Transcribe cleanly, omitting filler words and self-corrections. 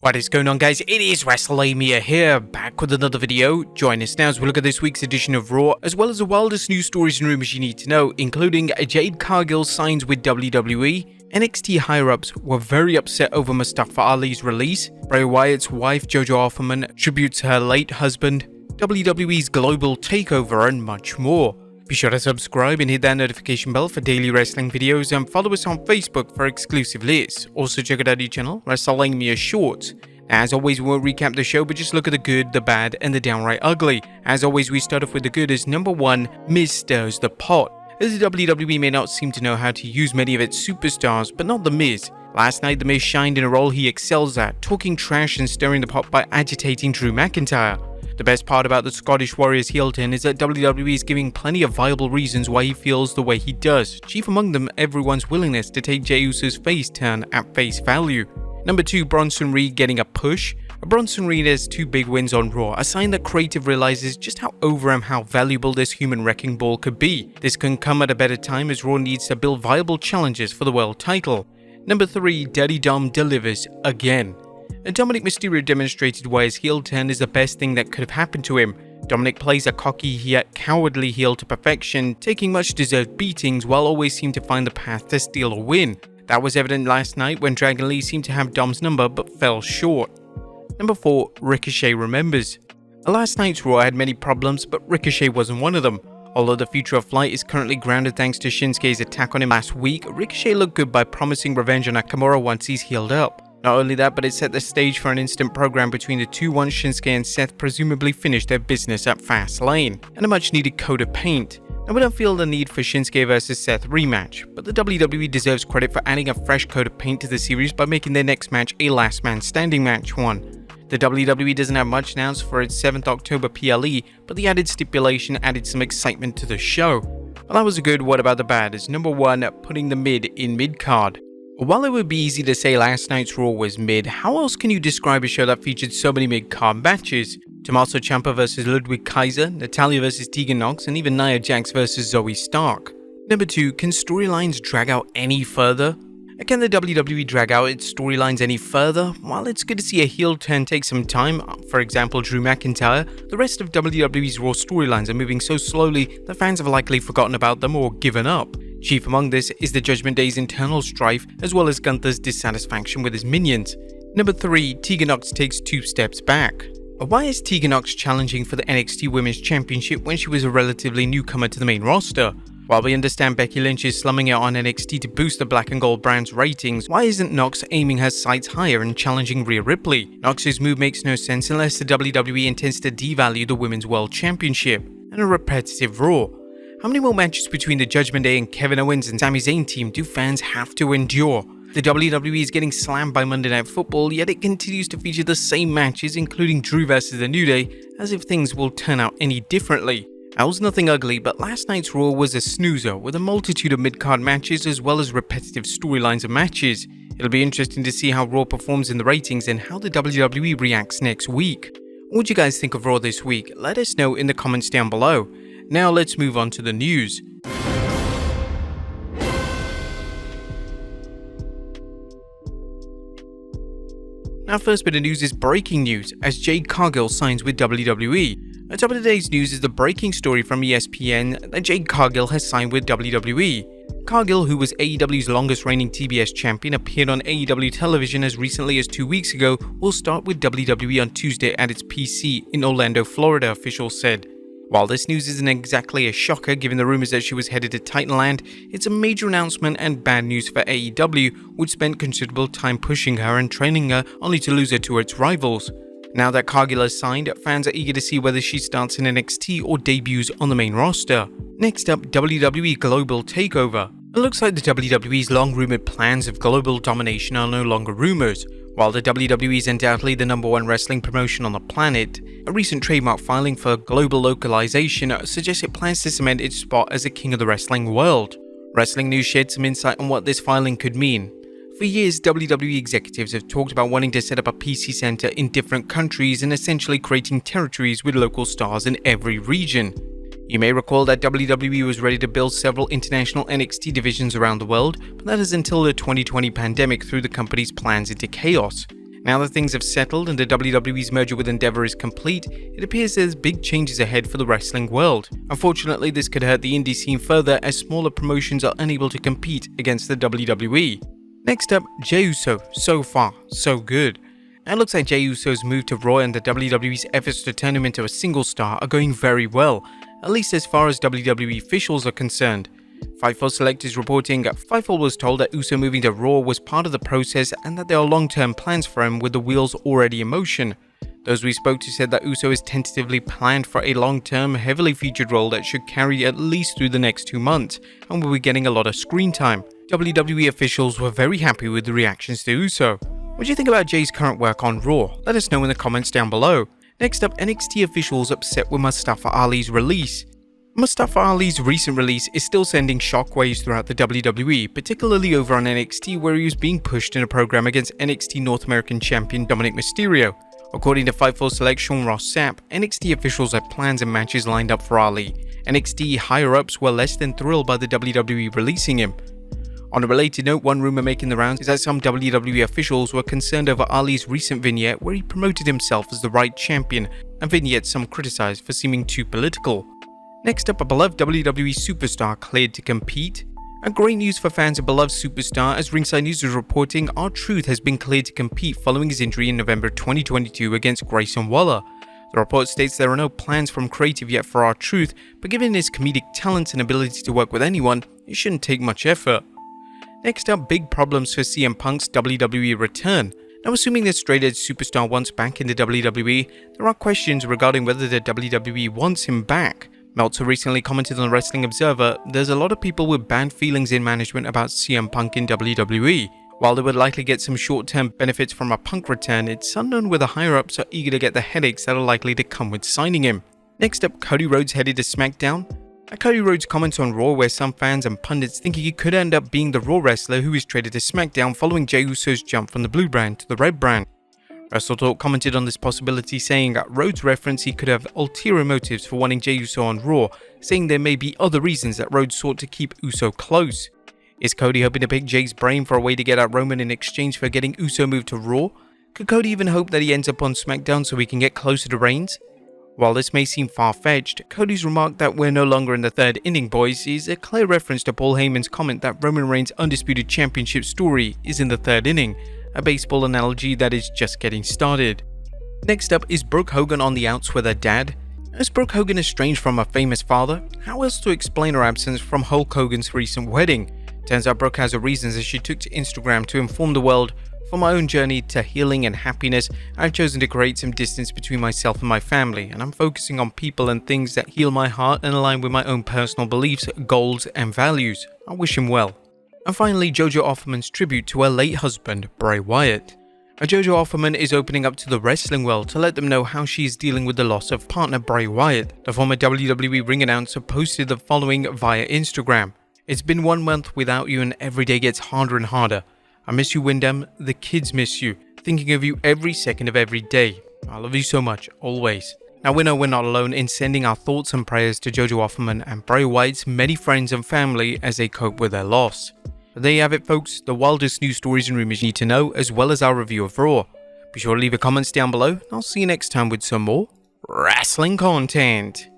What is going on, guys? It is Wrestlelamia here, back with another video. Join us now as we look at this week's edition of Raw, as well as the wildest news stories and rumors you need to know, including Jade Cargill Signs with WWE. NXT higher-ups were very upset over Mustafa Ali's release. Bray Wyatt's wife Jojo Offerman tributes her late husband. WWE's Global Takeover, and much more. Be sure to subscribe and hit that notification bell for daily wrestling videos, and follow us on Facebook for exclusive lists. Also check out our new channel, Wrestlelamia Shorts. As always, we won't recap the show, but just look at the good, the bad, and the downright ugly. As always, we start off with the good as number 1, Miz stirs the pot. As the WWE may not seem to know how to use many of its superstars, but not The Miz. Last night, The Miz shined in a role he excels at, talking trash and stirring the pot by agitating Drew McIntyre. The best part about the Scottish Warrior's heel turn is that WWE is giving plenty of viable reasons why he feels the way he does, chief among them everyone's willingness to take Jey Uso's face turn at face value. Number 2, Bronson Reed getting a push. Bronson Reed has 2 big wins on Raw, a sign that creative realizes just how over and how valuable this human wrecking ball could be. This can come at a better time as Raw needs to build viable challenges for the world title. Number 3, Daddy Dom delivers again. Dominic Mysterio demonstrated why his heel turn is the best thing that could have happened to him. Dominic plays a cocky yet cowardly heel to perfection, taking much deserved beatings while always seemed to find the path to steal a win. That was evident last night when Dragon Lee seemed to have Dom's number but fell short. Number 4, Ricochet remembers. Last night's Raw had many problems, but Ricochet wasn't one of them. Although the future of Flight is currently grounded thanks to Shinsuke's attack on him last week, Ricochet looked good by promising revenge on Nakamura once he's healed up. Not only that, but it set the stage for an instant program between the two once Shinsuke and Seth presumably finished their business at Fastlane, and a much needed coat of paint. Now, we don't feel the need for Shinsuke vs Seth rematch, but the WWE deserves credit for adding a fresh coat of paint to the series by making their next match a last man standing match one. The WWE doesn't have much announced for its 7th October PLE, but the added stipulation added some excitement to the show. Well, that was a good. What about the bad? Is number 1, putting the mid in mid-card. While it would be easy to say last night's Raw was mid, how else can you describe a show that featured so many mid-card matches? Tommaso Ciampa vs Ludwig Kaiser, Natalya vs Tegan Nox, and even Nia Jax vs Zoe Stark. Number 2, can storylines drag out any further? Can the WWE drag out its storylines any further? While it's good to see a heel turn take some time, for example Drew McIntyre, the rest of WWE's Raw storylines are moving so slowly that fans have likely forgotten about them or given up. Chief among this is the Judgment Day's internal strife, as well as Gunther's dissatisfaction with his minions. Number 3, Tegan Nox takes 2 steps back. Why is Tegan Nox challenging for the NXT Women's Championship when she was a relatively newcomer to the main roster? While we understand Becky Lynch is slumming it on NXT to boost the Black and Gold brand's ratings, why isn't Nox aiming her sights higher and challenging Rhea Ripley? Nox's move makes no sense unless the WWE intends to devalue the Women's World Championship, and a repetitive Raw. How many more matches between the Judgment Day and Kevin Owens and Sami Zayn team do fans have to endure? The WWE is getting slammed by Monday Night Football, yet it continues to feature the same matches, including Drew vs The New Day, as if things will turn out any differently. That was nothing ugly, but last night's Raw was a snoozer with a multitude of mid-card matches as well as repetitive storylines of matches. It'll be interesting to see how Raw performs in the ratings and how the WWE reacts next week. What do you guys think of Raw this week? Let us know in the comments down below. Now let's move on to the news. Our first bit of news is breaking news as Jade Cargill signs with WWE. On top of today's news is the breaking story from ESPN that Jade Cargill has signed with WWE. Cargill, who was AEW's longest reigning TBS champion, appeared on AEW television as recently as 2 weeks ago, will start with WWE on Tuesday at its PC in Orlando, Florida, officials said. While this news isn't exactly a shocker given the rumors that she was headed to Titanland, it's a major announcement and bad news for AEW, which spent considerable time pushing her and training her only to lose her to its rivals. Now that Cargill has signed, fans are eager to see whether she starts in NXT or debuts on the main roster. Next up, WWE Global Takeover. It looks like the WWE's long-rumored plans of global domination are no longer rumors. While the WWE is undoubtedly the #1 wrestling promotion on the planet, a recent trademark filing for global localization suggests it plans to cement its spot as the king of the wrestling world. Wrestling News shared some insight on what this filing could mean. For years, WWE executives have talked about wanting to set up a PC center in different countries and essentially creating territories with local stars in every region. You may recall that WWE was ready to build several international NXT divisions around the world, but that is until the 2020 pandemic threw the company's plans into chaos. Now that things have settled and the WWE's merger with Endeavor is complete, it appears there's big changes ahead for the wrestling world. Unfortunately, this could hurt the indie scene further as smaller promotions are unable to compete against the WWE. Next up, Jey Uso. So far, so good. It looks like Jey Uso's move to Raw and the WWE's efforts to turn him into a single star are going very well, at least as far as WWE officials are concerned. Fightful Select is reporting Fightful was told that Uso moving to Raw was part of the process and that there are long-term plans for him with the wheels already in motion. Those we spoke to said that Uso is tentatively planned for a long-term, heavily featured role that should carry at least through the next 2 months and will be getting a lot of screen time. WWE officials were very happy with the reactions to Uso. What do you think about Jay's current work on Raw? Let us know in the comments down below. Next up, NXT officials upset with Mustafa Ali's release. Mustafa Ali's recent release is still sending shockwaves throughout the WWE, particularly over on NXT where he was being pushed in a program against NXT North American Champion Dominic Mysterio. According to Fightful Select Sean Ross Sapp, NXT officials had plans and matches lined up for Ali. NXT higher-ups were less than thrilled by the WWE releasing him. On a related note, one rumor making the rounds is that some WWE officials were concerned over Ali's recent vignette where he promoted himself as the right champion, a vignette some criticized for seeming too political. Next up, a beloved WWE superstar cleared to compete. And great news for fans of beloved superstar, as Ringside News is reporting, R-Truth has been cleared to compete following his injury in November 2022 against Grayson Waller. The report states there are no plans from creative yet for R-Truth, but given his comedic talents and ability to work with anyone, it shouldn't take much effort. Next up, big problems for CM Punk's WWE return. Now, assuming the straight-edge superstar wants back in the WWE, there are questions regarding whether the WWE wants him back. Meltzer recently commented on the Wrestling Observer, there's a lot of people with bad feelings in management about CM Punk in WWE. While they would likely get some short-term benefits from a Punk return, it's unknown whether higher-ups are eager to get the headaches that are likely to come with signing him. Next up, Cody Rhodes headed to SmackDown. Cody Rhodes comments on Raw where some fans and pundits think he could end up being the Raw wrestler who is traded to SmackDown following Jey Uso's jump from the blue brand to the red brand. WrestleTalk commented on this possibility saying that Rhodes referenced he could have ulterior motives for wanting Jey Uso on Raw, saying there may be other reasons that Rhodes sought to keep Uso close. Is Cody hoping to pick Jay's brain for a way to get at Roman in exchange for getting Uso moved to Raw? Could Cody even hope that he ends up on SmackDown so he can get closer to Reigns? While this may seem far-fetched, Cody's remark that we're no longer in the third inning, boys, is a clear reference to Paul Heyman's comment that Roman Reigns' undisputed championship story is in the third inning, a baseball analogy that is just getting started. Next up, is Brooke Hogan on the outs with her dad? Is Brooke Hogan estranged from her famous father? How else to explain her absence from Hulk Hogan's recent wedding? Turns out Brooke has her reasons as she took to Instagram to inform the world, for my own journey to healing and happiness, I've chosen to create some distance between myself and my family, and I'm focusing on people and things that heal my heart and align with my own personal beliefs, goals, and values. I wish him well. And finally, Jojo Offerman's tribute to her late husband, Bray Wyatt. Jojo Offerman is opening up to the wrestling world to let them know how she is dealing with the loss of partner Bray Wyatt. The former WWE ring announcer posted the following via Instagram. It's been 1 month without you and every day gets harder and harder. I miss you, Wyndham. The kids miss you. Thinking of you every second of every day. I love you so much, always. Now we know we're not alone in sending our thoughts and prayers to Jojo Offerman and Bray Wyatt's many friends and family as they cope with their loss. But there you have it, folks, the wildest news stories and rumors you need to know, as well as our review of Raw. Be sure to leave your comments down below, and I'll see you next time with some more wrestling content.